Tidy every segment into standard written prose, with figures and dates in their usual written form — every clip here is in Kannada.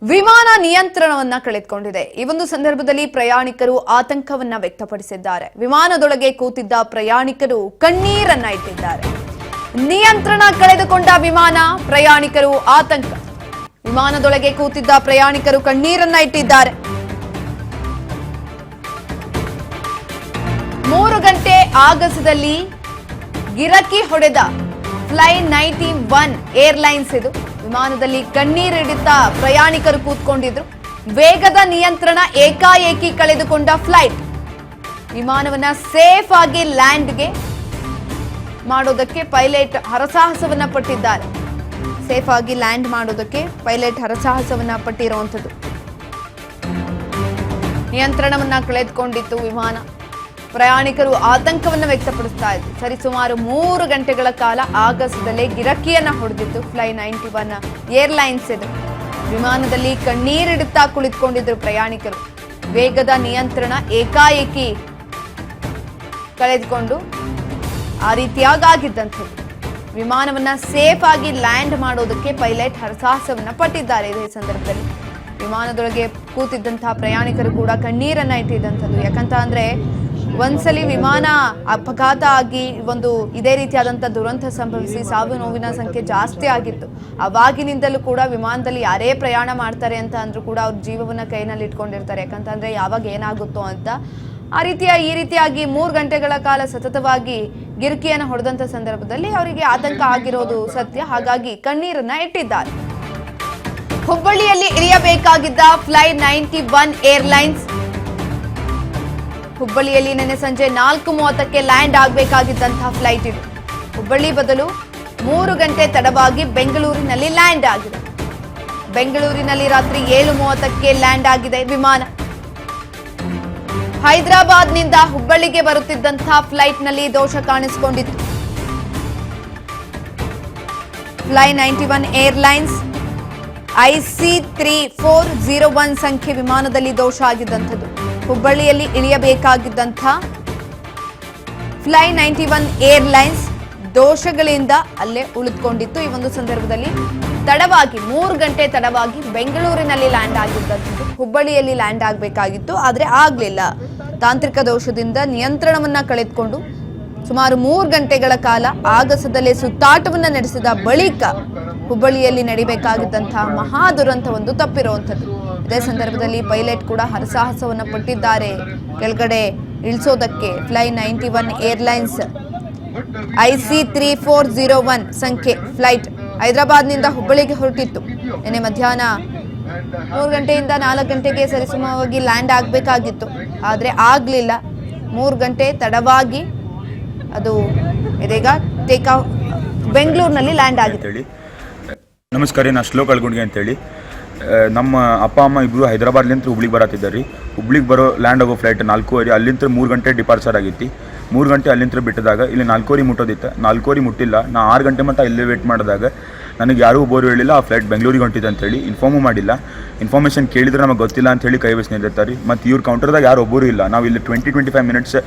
ವಿಮಾನ ನಿಯಂತ್ರಣವನ್ನ ಕಳೆದುಕೊಂಡಿದೆ. ಈ ಒಂದು ಸಂದರ್ಭದಲ್ಲಿ ಪ್ರಯಾಣಿಕರು ಆತಂಕವನ್ನ ವ್ಯಕ್ತಪಡಿಸಿದ್ದಾರೆ. ವಿಮಾನದೊಳಗೆ ಕೂತಿದ್ದ ಪ್ರಯಾಣಿಕರು ಕಣ್ಣೀರನ್ನ ಇಟ್ಟಿದ್ದಾರೆ. ನಿಯಂತ್ರಣ ಕಳೆದುಕೊಂಡ ವಿಮಾನ, ಪ್ರಯಾಣಿಕರು ಆತಂಕ. ವಿಮಾನದೊಳಗೆ ಕೂತಿದ್ದ ಪ್ರಯಾಣಿಕರು ಕಣ್ಣೀರನ್ನ ಇಟ್ಟಿದ್ದಾರೆ. 3 ಗಂಟೆ ಆಗಸದಲ್ಲಿ ಗಿರಕಿ ಹೊಡೆದ ಫ್ಲೈ 91 ಏರ್ಲೈನ್ಸ್ ಇದು. ವಿಮಾನದಲ್ಲಿ ಕಣ್ಣೀರಿಡುತ್ತಾ ಪ್ರಯಾಣಿಕರು ಕೂತ್ಕೊಂಡಿದ್ರು. ವೇಗದ ನಿಯಂತ್ರಣ ಏಕಾಏಕಿ ಕಳೆದುಕೊಂಡ ಫ್ಲೈಟ್ ವಿಮಾನವನ್ನ ಸೇಫ್ ಆಗಿ ಲ್ಯಾಂಡ್ಗೆ ಮಾಡೋದಕ್ಕೆ ಪೈಲಟ್ ಹರಸಾಹಸವನ್ನ ಪಟ್ಟಿದ್ದಾರೆ. ಸೇಫ್ ಆಗಿ ಲ್ಯಾಂಡ್ ಮಾಡೋದಕ್ಕೆ ಪೈಲಟ್ ಹರಸಾಹಸವನ್ನ ಪಟ್ಟಿರುವಂಥದ್ದು. ನಿಯಂತ್ರಣವನ್ನ ಕಳೆದುಕೊಂಡಿತ್ತು ವಿಮಾನ. ಪ್ರಯಾಣಿಕರು ಆತಂಕವನ್ನು ವ್ಯಕ್ತಪಡಿಸ್ತಾ ಇದ್ರು. ಸರಿಸುಮಾರು 3 ಗಂಟೆಗಳ ಕಾಲ ಆಗಸದಲ್ಲೇ ಗಿರಕಿಯನ್ನ ಹೊಡೆದಿತ್ತು ಫ್ಲೈ 91 ಏರ್ಲೈನ್ಸ್ ಇದು. ವಿಮಾನದಲ್ಲಿ ಕಣ್ಣೀರಿಡುತ್ತಾ ಕುಳಿತುಕೊಂಡಿದ್ರು ಪ್ರಯಾಣಿಕರು. ವೇಗದ ನಿಯಂತ್ರಣ ಏಕಾಏಕಿ ಕಳೆದುಕೊಂಡು ಆ ರೀತಿಯಾಗಿ ಆಗಿದ್ದಂಥದ್ದು. ವಿಮಾನವನ್ನ ಸೇಫ್ ಆಗಿ ಲ್ಯಾಂಡ್ ಮಾಡೋದಕ್ಕೆ ಪೈಲಟ್ ಹರಸಾಹಸವನ್ನ ಪಟ್ಟಿದ್ದಾರೆ. ಇದೇ ಸಂದರ್ಭದಲ್ಲಿ ವಿಮಾನದೊಳಗೆ ಕೂತಿದ್ದಂತಹ ಪ್ರಯಾಣಿಕರು ಕೂಡ ಕಣ್ಣೀರನ್ನ ಇಟ್ಟಿದ್ದಂಥದ್ದು. ಯಾಕಂತ ಅಂದ್ರೆ ಒಂದ್ಸಲಿ ವಿಮಾನ ಅಪಘಾತ ಆಗಿ ಇದೇ ರೀತಿಯಾದಂಥ ದುರಂತ ಸಂಭವಿಸಿ ಸಾವು ನೋವಿನ ಸಂಖ್ಯೆ ಜಾಸ್ತಿ ಆಗಿತ್ತು. ಅವಾಗಿನಿಂದಲೂ ಕೂಡ ವಿಮಾನದಲ್ಲಿ ಯಾರೇ ಪ್ರಯಾಣ ಮಾಡ್ತಾರೆ ಅಂತ ಅಂದ್ರೂ ಕೂಡ ಅವ್ರ ಜೀವವನ್ನ ಕೈನಲ್ಲಿ ಇಟ್ಕೊಂಡಿರ್ತಾರೆ. ಯಾಕಂತಂದ್ರೆ ಯಾವಾಗ ಏನಾಗುತ್ತೋ ಅಂತ. ಈ ರೀತಿಯಾಗಿ 3 ಗಂಟೆಗಳ ಕಾಲ ಸತತವಾಗಿ ಗಿರ್ಕಿಯನ್ನು ಹೊಡೆದಂತ ಸಂದರ್ಭದಲ್ಲಿ ಅವರಿಗೆ ಆತಂಕ ಆಗಿರೋದು ಸತ್ಯ. ಹಾಗಾಗಿ ಕಣ್ಣೀರನ್ನ ಇಟ್ಟಿದ್ದಾರೆ. ಹುಬ್ಬಳ್ಳಿಯಲ್ಲಿ ಇಳಿಯಬೇಕಾಗಿದ್ದ ಫ್ಲೈ 91 ಏರ್ಲೈನ್ಸ್ ಹುಬ್ಬಳ್ಳಿಯಲ್ಲಿ ನಿನ್ನೆ ಸಂಜೆ 4:30ಕ್ಕೆ ಲ್ಯಾಂಡ್ ಆಗಬೇಕಾಗಿದ್ದಂತಹ ಫ್ಲೈಟ್ ಇದು. ಹುಬ್ಬಳ್ಳಿ ಬದಲು 3 ಗಂಟೆ ತಡವಾಗಿ ಬೆಂಗಳೂರಿನಲ್ಲಿ ಲ್ಯಾಂಡ್ ಆಗಿದೆ. ಬೆಂಗಳೂರಿನಲ್ಲಿ ರಾತ್ರಿ 7:30ಕ್ಕೆ ಲ್ಯಾಂಡ್ ಆಗಿದೆ ವಿಮಾನ. ಹೈದರಾಬಾದ್ನಿಂದ ಹುಬ್ಬಳ್ಳಿಗೆ ಬರುತ್ತಿದ್ದಂತಹ ಫ್ಲೈಟ್ನಲ್ಲಿ ದೋಷ ಕಾಣಿಸಿಕೊಂಡಿತ್ತು. ಫ್ಲೈ 91 ಏರ್ಲೈನ್ಸ್ IC3401 ಸಂಖ್ಯೆ ವಿಮಾನದಲ್ಲಿ ದೋಷ ಆಗಿದ್ದಂಥದ್ದು. ಹುಬ್ಬಳ್ಳಿಯಲ್ಲಿ ಇಳಿಯಬೇಕಾಗಿದ್ದಂಥ ಫ್ಲೈ 91 ಏರ್ಲೈನ್ಸ್ ದೋಷಗಳಿಂದ ಅಲ್ಲೇ ಉಳಿದುಕೊಂಡಿತ್ತು. ಈ ಒಂದು ಸಂದರ್ಭದಲ್ಲಿ ತಡವಾಗಿ 3 ಗಂಟೆ ತಡವಾಗಿ ಬೆಂಗಳೂರಿನಲ್ಲಿ ಲ್ಯಾಂಡ್ ಆಗಿದ್ದಂಥದ್ದು. ಹುಬ್ಬಳ್ಳಿಯಲ್ಲಿ ಲ್ಯಾಂಡ್ ಆಗಬೇಕಾಗಿತ್ತು, ಆದರೆ ಆಗಲಿಲ್ಲ. ತಾಂತ್ರಿಕ ದೋಷದಿಂದ ನಿಯಂತ್ರಣವನ್ನ ಕಳೆದುಕೊಂಡು ಸುಮಾರು 3 ಗಂಟೆಗಳ ಕಾಲ ಆಗಸದಲ್ಲೇ ಸುತ್ತಾಟವನ್ನ ನಡೆಸಿದ ಬಳಿಕ ಹುಬ್ಬಳ್ಳಿಯಲ್ಲಿ ನಡಿಬೇಕಾಗಿದ್ದಂತಹ ಮಹಾ ದುರಂತ ತಪ್ಪಿರುವಂಥದ್ದು. ಇದೇ ಸಂದರ್ಭದಲ್ಲಿ ಪೈಲಟ್ ಕೂಡ ಹರಸಾಹಸವನ್ನ ಪಟ್ಟಿದ್ದಾರೆ ಕೆಳಗಡೆ ಇಳಿಸೋದಕ್ಕೆ. ಫ್ಲೈ 91 ಏರ್ಲೈನ್ಸ್ IC3401 ಸಂಖ್ಯೆ ಫ್ಲೈಟ್ ಹೈದರಾಬಾದ್ನಿಂದ ಹುಬ್ಬಳ್ಳಿಗೆ ಹೊರಟಿತ್ತು. ನಿನ್ನೆ ಮಧ್ಯಾಹ್ನ 3 ಗಂಟೆಯಿಂದ 4 ಗಂಟೆಗೆ ಸರಿಸುಮಾರಾಗಿ ಲ್ಯಾಂಡ್ ಆಗಬೇಕಾಗಿತ್ತು, ಆದರೆ ಆಗಲಿಲ್ಲ. 3 ಗಂಟೆ ತಡವಾಗಿ ಅದು ಇದೀಗ ಬೆಂಗಳೂರಿನಲ್ಲಿ ಲ್ಯಾಂಡ್ ಆಗಿದೆ. ನಮಸ್ಕಾರ, ನಾನು ಶ್ಲೋಕ್ ಅಳ್ಗುಂಡ್ಗೆ ಅಂತೇಳಿ. ನಮ್ಮ ಅಪ್ಪ ಅಮ್ಮ ಇಬ್ಬರು ಹೈದರಾಬಾದ್ಲಿಂತ ಹುಬ್ಳಿಗೆ ಬರತ್ತಿದ್ದಾರೆ. ಹುಬ್ಳಿಗೆ ಬರೋ ಲ್ಯಾಂಡ್ ಆಗೋ ಫ್ಲೈಟ್ 4:30 ಅಲ್ಲಿಂದ 3 ಗಂಟೆ ಡಿಪಾರ್ಚರ್ ಆಗಿತ್ತು. 3 ಗಂಟೆ ಅಲ್ಲಿಂದ ಬಿಟ್ಟಿದಾಗ ಇಲ್ಲಿ 4:30 ಮುಟ್ಟೋದಿತ್ತು. 4:30 ಮುಟ್ಟಿಲ್ಲ. ನಾ 6 ಗಂಟೆ ಮಟ್ಟ ಇಲ್ಲೇ ವೇಟ್ ಮಾಡಿದಾಗ ನನಗೆ ಯಾರೂ ಒಬ್ಬರು ಹೇಳಿಲ್ಲ ಆ ಫ್ಲೈಟ್ ಬೆಂಗಳೂರಿಗೆ ಹೊಂಟಿದೆ ಅಂತೇಳಿ. ಇನ್ಫಾರ್ಮು ಮಾಡಿಲ್ಲ. ಇನ್ಫಾರ್ಮೇಷನ್ ಕೇಳಿದ್ರೆ ನಮಗೆ ಗೊತ್ತಿಲ್ಲ ಅಂತೇಳಿ ಕೈ ಬಸ್ ನಿಂತಿರ್ತಾರೆ. ಮತ್ತು ಇವ್ರ ಕೌಂಟರ್ದಾಗ ಯಾರು ಒಬ್ಬರು ಇಲ್ಲ. ನಾವು ಇಲ್ಲಿ 20-25 ಮಿನಿಟ್ಸ್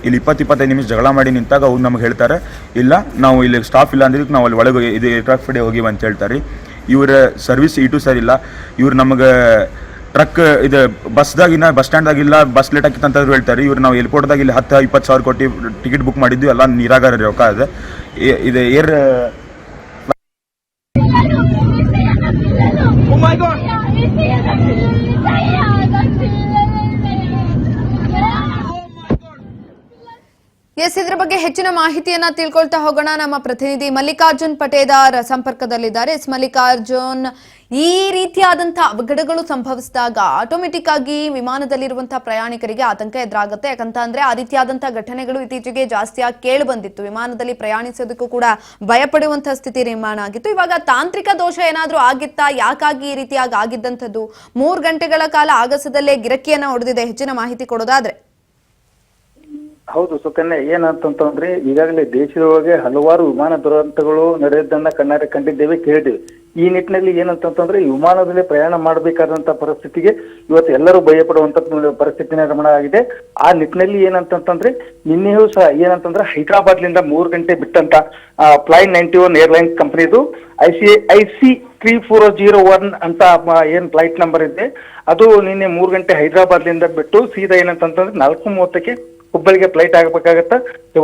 ಇಲ್ಲಿ 20-25 ನಿಮಿಷ ಜಗಳ ಮಾಡಿ ನಿಂತಾಗ ಅವ್ರು ನಮಗೆ ಹೇಳ್ತಾರೆ, ಇಲ್ಲ ನಾವು ಇಲ್ಲಿ ಸ್ಟಾಫ್ ಇಲ್ಲ ಅಂದಿದ್ದಕ್ಕೆ ನಾವು ಅಲ್ಲಿ ಒಳಗೆ ಇದು ಏರ್ಕ್ರಾಫ್ಟ್ ಫೀಡೆ ಹೋಗಿವಿ ಅಂತ ಹೇಳ್ತಾರೆ. ಇವರ ಸರ್ವಿಸ್ ಇಟು ಸರಿ ಇಲ್ಲ. ಇವ್ರು ನಮಗೆ ಟ್ರಕ್ ಇದು ಬಸ್ ಸ್ಟ್ಯಾಂಡ್ದಾಗಿಲ್ಲ, ಬಸ್ ಲೇಟ್ ಆಗಿತ್ತು ಅಂತಂದ್ರೆ ಹೇಳ್ತಾರೆ. ಇವ್ರು ನಾವು ಏರ್ಪೋರ್ಟ್ದಾಗ ಇಲ್ಲಿ 10-20 ಸಾವಿರ ಕೊಟ್ಟು ಟಿಕೆಟ್ ಬುಕ್ ಮಾಡಿದ್ವಿ, ಎಲ್ಲ ನೀರಾಗಾರ ರೊಕ್ಕ ಇದೆ. ಇದು ಏರ್ ಇದ್ರ ಬಗ್ಗೆ ಹೆಚ್ಚಿನ ಮಾಹಿತಿಯನ್ನ ತಿಳ್ಕೊಳ್ತಾ ಹೋಗೋಣ. ನಮ್ಮ ಪ್ರತಿನಿಧಿ ಮಲ್ಲಿಕಾರ್ಜುನ್ ಪಟೇದಾರ್ ಸಂಪರ್ಕದಲ್ಲಿದ್ದಾರೆ. ಮಲ್ಲಿಕಾರ್ಜುನ್, ಈ ರೀತಿಯಾದಂತಹ ಅವಘಡಗಳು ಸಂಭವಿಸಿದಾಗ ಆಟೋಮೆಟಿಕ್ ಆಗಿ ವಿಮಾನದಲ್ಲಿರುವಂತಹ ಪ್ರಯಾಣಿಕರಿಗೆ ಆತಂಕ ಎದುರಾಗುತ್ತೆ. ಯಾಕಂತ ಅಂದ್ರೆ ಆ ರೀತಿಯಾದಂತಹ ಘಟನೆಗಳು ಇತ್ತೀಚೆಗೆ ಜಾಸ್ತಿಯಾಗಿ ಕೇಳಿ ಬಂದಿತ್ತು. ವಿಮಾನದಲ್ಲಿ ಪ್ರಯಾಣಿಸೋದಕ್ಕೂ ಕೂಡ ಭಯಪಡುವಂತಹ ಸ್ಥಿತಿ ನಿರ್ಮಾಣ ಆಗಿತ್ತು. ಇವಾಗ ತಾಂತ್ರಿಕ ದೋಷ ಏನಾದ್ರೂ ಆಗಿತ್ತಾ? ಯಾಕಾಗಿ ಈ ರೀತಿಯಾಗಿ ಆಗಿದ್ದಂಥದ್ದು? 3 ಗಂಟೆಗಳ ಕಾಲ ಆಗಸದಲ್ಲೇ ಗಿರಕಿಯನ್ನ ಹೊಡೆದಿದೆ. ಹೆಚ್ಚಿನ ಮಾಹಿತಿ ಕೊಡೋದಾದ್ರೆ. ಹೌದು ಸುಕನ್ಯಾ, ಏನಂತಂದ್ರೆ ಈಗಾಗಲೇ ದೇಶದೊಳಗೆ ಹಲವಾರು ವಿಮಾನ ದುರಂತಗಳು ನಡೆದನ್ನ ಕಣ್ಣಾರೆ ಕಂಡಿದ್ದೇವೆ, ಕೇಳಿದ್ದೇವೆ. ಈ ನಿಟ್ಟಿನಲ್ಲಿ ಏನಂತಂದ್ರೆ ವಿಮಾನದಲ್ಲಿ ಪ್ರಯಾಣ ಮಾಡಬೇಕಾದಂತ ಪರಿಸ್ಥಿತಿಗೆ ಇವತ್ತು ಎಲ್ಲರೂ ಭಯಪಡುವಂತ ಪರಿಸ್ಥಿತಿ ನಿರ್ಮಾಣ ಆಗಿದೆ. ಆ ನಿಟ್ಟಿನಲ್ಲಿ ಏನಂತಂದ್ರೆ ನಿನ್ನೆಯೂ ಸಹ ಏನಂತಂದ್ರೆ ಹೈದರಾಬಾದ್ಲಿಂದ 3 ಗಂಟೆ ಬಿಟ್ಟಂತ ಫ್ಲೈ 91 ಏರ್ಲೈನ್ಸ್ ಕಂಪನಿದು IC 3401 ಅಂತ ಏನ್ ಫ್ಲೈಟ್ ನಂಬರ್ ಇದೆ ಅದು ನಿನ್ನೆ 3 ಗಂಟೆ ಹೈದರಾಬಾದ್ಲಿಂದ ಬಿಟ್ಟು ಸೀದಾ ಏನಂತಂದ್ರೆ 4:30ಕ್ಕೆ ಹುಬ್ಬಳ್ಳಿಗೆ ಫ್ಲೈಟ್ ಆಗಬೇಕಾಗತ್ತ,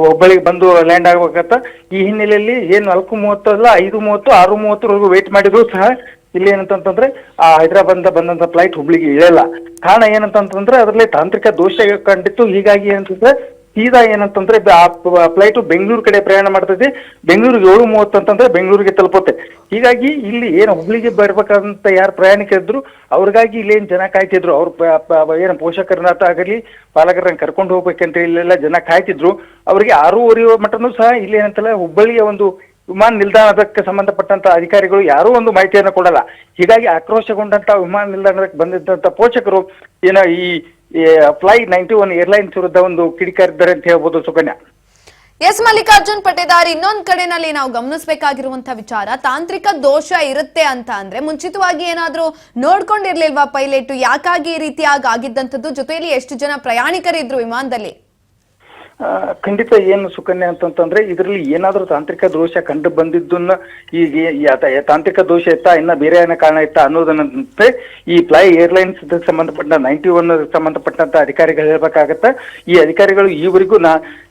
ಹುಬ್ಬಳ್ಳಿಗೆ ಬಂದು ಲ್ಯಾಂಡ್ ಆಗಬೇಕಾಗತ್ತ. ಈ ಹಿನ್ನೆಲೆಯಲ್ಲಿ ಏನ್ 4:30 ಅಲ್ಲ 5:30 6:30ವರೆಗೂ ವೇಟ್ ಮಾಡಿದ್ರು ಸಹ ಇಲ್ಲಿ ಏನಂತಂದ್ರೆ ಆ ಹೈದರಾಬಾದ್ ಬಂದಂತ ಫ್ಲೈಟ್ ಹುಬ್ಳಿಗೆ ಇಳಿಯಲ್ಲ. ಕಾರಣ ಏನಂತಂದ್ರೆ ಅದರಲ್ಲಿ ತಾಂತ್ರಿಕ ದೋಷ ಕಂಡಿತ್ತು. ಹೀಗಾಗಿ ಏನಂತಂದ್ರೆ ಸೀದಾ ಏನಂತಂದ್ರೆ ಆ ಫ್ಲೈಟ್ ಬೆಂಗಳೂರು ಕಡೆ ಪ್ರಯಾಣ ಮಾಡ್ತದೆ. ಬೆಂಗಳೂರಿಗೆ 7:30 ಅಂತಂದ್ರೆ ಬೆಂಗಳೂರಿಗೆ ತಲುಪುತ್ತೆ. ಹೀಗಾಗಿ ಇಲ್ಲಿ ಏನು ಹುಬ್ಳಿಗೆ ಬರ್ಬೇಕಾದಂತ ಯಾರು ಪ್ರಯಾಣಿಕರಿದ್ರು ಅವ್ರಿಗಾಗಿ ಇಲ್ಲಿ ಏನ್ ಜನ ಕಾಯ್ತಿದ್ರು. ಅವ್ರ ಏನು ಪೋಷಕರನ್ನ ಆಗಲಿ ಪಾಲಕರನ್ನ ಕರ್ಕೊಂಡು ಹೋಗ್ಬೇಕಂತ ಇಲ್ಲೆಲ್ಲ ಜನ ಕಾಯ್ತಿದ್ರು. ಅವ್ರಿಗೆ 6:30 ಮಟನೂ ಸಹ ಇಲ್ಲಿ ಏನಂತಲ್ಲ ಹುಬ್ಬಳ್ಳಿಯ ಒಂದು ವಿಮಾನ ನಿಲ್ದಾಣಕ್ಕೆ ಸಂಬಂಧಪಟ್ಟಂತ ಅಧಿಕಾರಿಗಳು ಯಾರೂ ಒಂದು ಮಾಹಿತಿಯನ್ನು ಕೊಡಲ್ಲ. ಹೀಗಾಗಿ ಆಕ್ರೋಶಗೊಂಡಂತ ವಿಮಾನ ನಿಲ್ದಾಣಕ್ಕೆ ಬಂದಿದ್ದಂತ ಪೋಷಕರು ಏನ ಈ ಫ್ಲೈ 91 ಏರ್ಲೈನ್ಸ್ ವಿರುದ್ಧ ಒಂದು ಕಿಡಿಕಾರಿದ್ದಾರೆ ಅಂತ ಹೇಳ್ಬೋದು ಸುಕನ್ಯಾ. ಎಸ್ ಮಲ್ಲಿಕಾರ್ಜುನ್ ಪಟೇದಾರ್, ಇನ್ನೊಂದ್ ಕಡೆನಲ್ಲಿ ನಾವು ಗಮನಿಸಬೇಕಾಗಿರುವಂತಹ ವಿಚಾರ, ತಾಂತ್ರಿಕ ದೋಷ ಇರುತ್ತೆ ಅಂತ ಅಂದ್ರೆ ಮುಂಚಿತವಾಗಿ ಏನಾದ್ರೂ ನೋಡ್ಕೊಂಡಿರ್ಲಿಲ್ವಾ ಪೈಲಟ್? ಯಾಕಾಗಿ ಈ ರೀತಿಯಾಗಿ ಆಗಿದ್ದಂಥದ್ದು? ಜೊತೆಯಲ್ಲಿ ಎಷ್ಟು ಜನ ಪ್ರಯಾಣಿಕರಿದ್ರು ವಿಮಾನದಲ್ಲಿ? ಖಂಡಿತ ಏನು ಸುಕನ್ಯಾ ಅಂತಂದ್ರೆ ಇದರಲ್ಲಿ ಏನಾದ್ರೂ ತಾಂತ್ರಿಕ ದೋಷ ಕಂಡು ಬಂದಿದ್ದನ್ನ ಈಗ ತಾಂತ್ರಿಕ ದೋಷ ಇತ್ತಾ ಇನ್ನ ಬೇರೆ ಏನೋ ಕಾರಣ ಇತ್ತಾ ಅನ್ನೋದನ್ನಂತೆ ಈ ಫ್ಲೈ ಏರ್ಲೈನ್ಸ್ ಸಂಬಂಧಪಟ್ಟ 91 ಸಂಬಂಧಪಟ್ಟಂತ ಅಧಿಕಾರಿಗಳು ಹೇಳ್ಬೇಕಾಗತ್ತ. ಈ ಅಧಿಕಾರಿಗಳು ಈವರೆಗೂ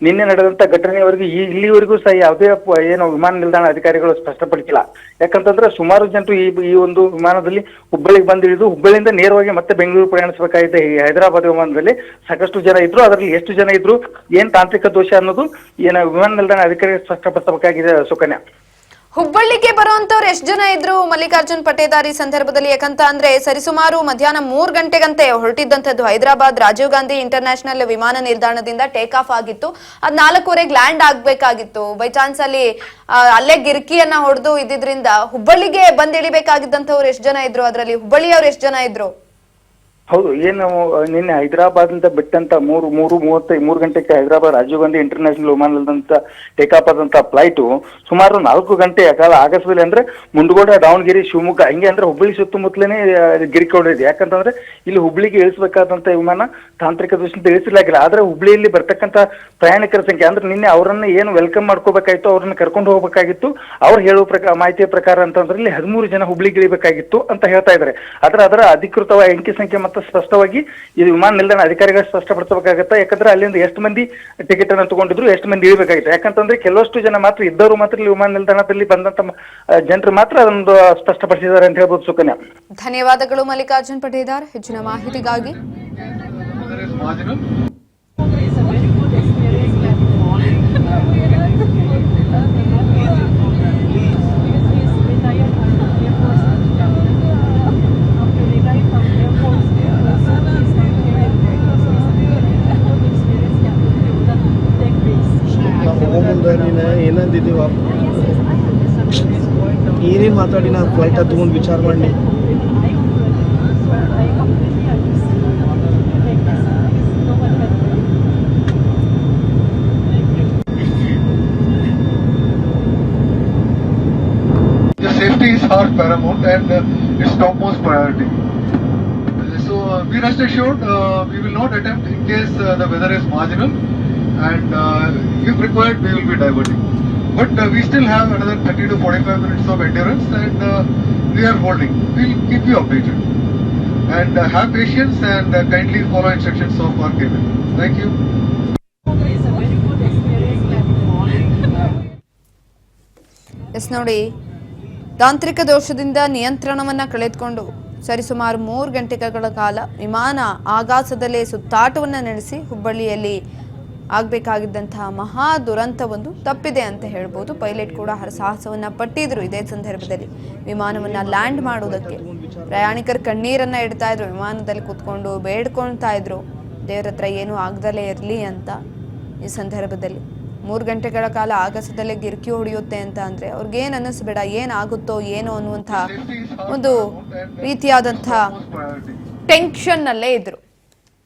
ನಿನ್ನೆ ನಡೆದಂತ ಘಟನೆಯವರೆಗೂ ಇಲ್ಲಿವರೆಗೂ ಸಹ ಯಾವುದೇ ಏನು ವಿಮಾನ ನಿಲ್ದಾಣ ಅಧಿಕಾರಿಗಳು ಸ್ಪಷ್ಟಪಡಿಸಿಲ್ಲ. ಯಾಕಂತಂದ್ರೆ ಸುಮಾರು ಜನರು ಈ ಒಂದು ವಿಮಾನದಲ್ಲಿ ಹುಬ್ಬಳ್ಳಿಗೆ ಬಂದಿಳಿದು ಹುಬ್ಬಳ್ಳಿಯಿಂದ ನೇರವಾಗಿ ಮತ್ತೆ ಬೆಂಗಳೂರು ಪ್ರಯಾಣಿಸಬೇಕಾಗಿದೆ. ಈ ಹೈದರಾಬಾದ್ ವಿಮಾನದಲ್ಲಿ ಸಾಕಷ್ಟು ಜನ ಇದ್ರು. ಅದರಲ್ಲಿ ಎಷ್ಟು ಜನ ಇದ್ರು, ಏನ್ ತಾಂತ್ರಿಕ ದೋಷ ಅನ್ನೋದು ಏನ ವಿಮಾನ ನಿಲ್ದಾಣ ಅಧಿಕಾರಿ ಸ್ಪಷ್ಟಪಡಿಸಬೇಕಾಗಿದೆ ಸುಕನ್ಯಾ. ಹುಬ್ಬಳ್ಳಿಗೆ ಬರುವಂತವ್ರು ಎಷ್ಟು ಜನ ಇದ್ರು ಮಲ್ಲಿಕಾರ್ಜುನ್ ಪಟೇದಾರ್ ಈ ಸಂದರ್ಭದಲ್ಲಿ? ಯಾಕಂತ ಅಂದ್ರೆ ಸರಿಸುಮಾರು ಮಧ್ಯಾಹ್ನ 3 ಗಂಟೆಗಂತೆ ಹೊರಟಿದ್ದಂಥದ್ದು ಹೈದರಾಬಾದ್ ರಾಜೀವ್ ಗಾಂಧಿ ಇಂಟರ್ನ್ಯಾಷನಲ್ ವಿಮಾನ ನಿಲ್ದಾಣದಿಂದ ಟೇಕ್ ಆಫ್ ಆಗಿತ್ತು. ಅದ್ 4:15 ಲ್ಯಾಂಡ್ ಆಗ್ಬೇಕಾಗಿತ್ತು. ಬೈ ಚಾನ್ಸ್ ಅಲ್ಲಿ ಅಲ್ಲೇ ಗಿರ್ಕಿಯನ್ನ ಹೊಡೆದು ಇದ್ದಿದ್ರಿಂದ ಹುಬ್ಬಳ್ಳಿಗೆ ಬಂದಿಳಿಬೇಕಾಗಿದ್ದಂಥವ್ರು ಎಷ್ಟು ಜನ ಇದ್ರು? ಅದರಲ್ಲಿ ಹುಬ್ಬಳ್ಳಿಯವ್ರು ಎಷ್ಟು ಜನ ಇದ್ರು? ಹೌದು, ಏನು ನಿನ್ನೆ ಹೈದರಾಬಾದ್ ಬಿಟ್ಟಂತ 3 ಗಂಟೆಗೆ ಹೈದರಾಬಾದ್ ರಾಜೀವ್ ಗಾಂಧಿ ಇಂಟರ್ನ್ಯಾಷನಲ್ ವಿಮಾನ ನಿಲ್ದಾಣ ಟೇಕ್ ಆಫ್ ಆದಂತ ಫ್ಲೈಟ್ ಸುಮಾರು 4 ಗಂಟೆ ಕಾಲ ಆಗಸದಲ್ಲಿ ಅಂದ್ರೆ ಮುಂಡಗೋಡ, ದಾವಣಗೆರೆ, ಶಿವಮೊಗ್ಗ ಹಿಂಗೆ ಅಂದ್ರೆ ಹುಬ್ಬಳ್ಳಿ ಸುತ್ತಮುತ್ತಲೇ ಗಿರಿಕೆ ಹೊಡೆದಿದೆ. ಯಾಕಂತಂದ್ರೆ ಇಲ್ಲಿ ಹುಬ್ಬಳ್ಳಿಗೆ ಇಳಿಸಬೇಕಾದಂತ ವಿಮಾನ ತಾಂತ್ರಿಕ ದೋಷದಿಂದ ಇಳಿಸಲಾಗಿಲ್ಲ. ಆದ್ರೆ ಹುಬ್ಬಳ್ಳಿಯಲ್ಲಿ ಬರ್ತಕ್ಕಂತ ಪ್ರಯಾಣಿಕರ ಸಂಖ್ಯೆ ಅಂದ್ರೆ ನಿನ್ನೆ ಅವರನ್ನ ಏನು ವೆಲ್ಕಮ್ ಮಾಡ್ಕೋಬೇಕಾಗಿತ್ತು, ಅವ್ರನ್ನ ಕರ್ಕೊಂಡು ಹೋಗ್ಬೇಕಾಗಿತ್ತು. ಅವ್ರು ಹೇಳುವ ಮಾಹಿತಿಯ ಪ್ರಕಾರ ಅಂತಂದ್ರೆ ಇಲ್ಲಿ 13 ಜನ ಹುಬ್ಬಳ್ಳಿಗೆ ಇಳಿಬೇಕಾಗಿತ್ತು ಅಂತ ಹೇಳ್ತಾ ಇದ್ದಾರೆ. ಅದರ ಅಧಿಕೃತವಾದ ಅಂಕಿ ಸಂಖ್ಯೆ ಮತ್ತೆ ಸ್ಪಷ್ಟವಾಗಿ ಇದು ವಿಮಾನ ನಿಲ್ದಾಣ ಅಧಿಕಾರಿಗಳು ಸ್ಪಷ್ಟಪಡಿಸಬೇಕಾಗತ್ತೆ. ಯಾಕಂದ್ರೆ ಅಲ್ಲಿಂದ ಎಷ್ಟು ಮಂದಿ ಟಿಕೆಟ್ ಅನ್ನು ತಗೊಂಡಿದ್ರು, ಎಷ್ಟು ಮಂದಿ ಇಳಿಬೇಕಾಗಿತ್ತು. ಯಾಕಂತಂದ್ರೆ ಕೆಲವಷ್ಟು ಜನ ಮಾತ್ರ ಇದ್ದವರು ಮಾತ್ರ ಇಲ್ಲಿ ವಿಮಾನ ನಿಲ್ದಾಣದಲ್ಲಿ ಬಂದಂತ ಜನರು ಮಾತ್ರ ಅದೊಂದು ಸ್ಪಷ್ಟಪಡಿಸಿದ್ದಾರೆ ಅಂತ ಹೇಳ್ಬೋದು ಸುಕನ್ಯಾ. ಧನ್ಯವಾದಗಳು ಮಲ್ಲಿಕಾರ್ಜುನ್ ಪಟೇದಾರ್ ಹೆಚ್ಚಿನ ಮಾಹಿತಿಗಾಗಿ. ಏನಂದಿದ್ದೀವ ಏನೇನು ಮಾತಾಡಿ ನಾ ಫ್ಲೈಟ್ ಹತ್ಕೊಂಡು ವಿಚಾರ ಮಾಡಿ safety is our paramount and its topmost priority. So be rest assured, we will not attempt in case the weather is marginal, and if required we will be diverting. But we still have another 30 to 45 minutes of endurance, and we are holding. We'll keep you updated. And have patience and kindly follow instructions of our cabin. Thank you. Yes ನೋಡಿ, ತಾಂತ್ರಿಕ ದೋಷದಿಂದ ನಿಯಂತ್ರಣವನ್ನ ಕಳೆದುಕೊಂಡು ಸರಿಸುಮಾರು 3 ಗಂಟೆಗಳ ಕಾಲ ವಿಮಾನ ಆಕಾಶದಲ್ಲೇ ಸುತ್ತಾಟವನ್ನು ನಡೆಸಿ ಹುಬ್ಬಳ್ಳಿಯಲ್ಲಿ ಆಗಬೇಕಾಗಿದ್ದಂತಹ ಮಹಾ ದುರಂತವೊಂದು ತಪ್ಪಿದೆ ಅಂತ ಹೇಳ್ಬೋದು. ಪೈಲಟ್ ಕೂಡ ಹರಸಾಹಸವನ್ನ ಪಟ್ಟಿದ್ರು. ಇದೇ ಸಂದರ್ಭದಲ್ಲಿ ವಿಮಾನವನ್ನ ಲ್ಯಾಂಡ್ ಮಾಡುವುದಕ್ಕೆ ಪ್ರಯಾಣಿಕರು ಕಣ್ಣೀರನ್ನ ಇಡ್ತಾ ಇದ್ರು. ವಿಮಾನದಲ್ಲಿ ಕೂತ್ಕೊಂಡು ಬೇಡ್ಕೊಳ್ತಾ ಇದ್ರು ದೇವರ ಹತ್ರ ಏನೂ ಆಗದಲ್ಲೇ ಇರಲಿ ಅಂತ. ಈ ಸಂದರ್ಭದಲ್ಲಿ 3 ಗಂಟೆಗಳ ಕಾಲ ಆಗಸದಲ್ಲೇ ಗಿರ್ಕಿ ಹೊಡೆಯುತ್ತೆ ಅಂತ ಅಂದ್ರೆ ಅವ್ರಿಗೇನು ಅನ್ನಿಸ್ಬೇಡ, ಏನಾಗುತ್ತೋ ಏನೋ ಅನ್ನುವಂಥ ಒಂದು ರೀತಿಯಾದಂಥ ಟೆನ್ಷನ್ನಲ್ಲೇ ಇದ್ರು.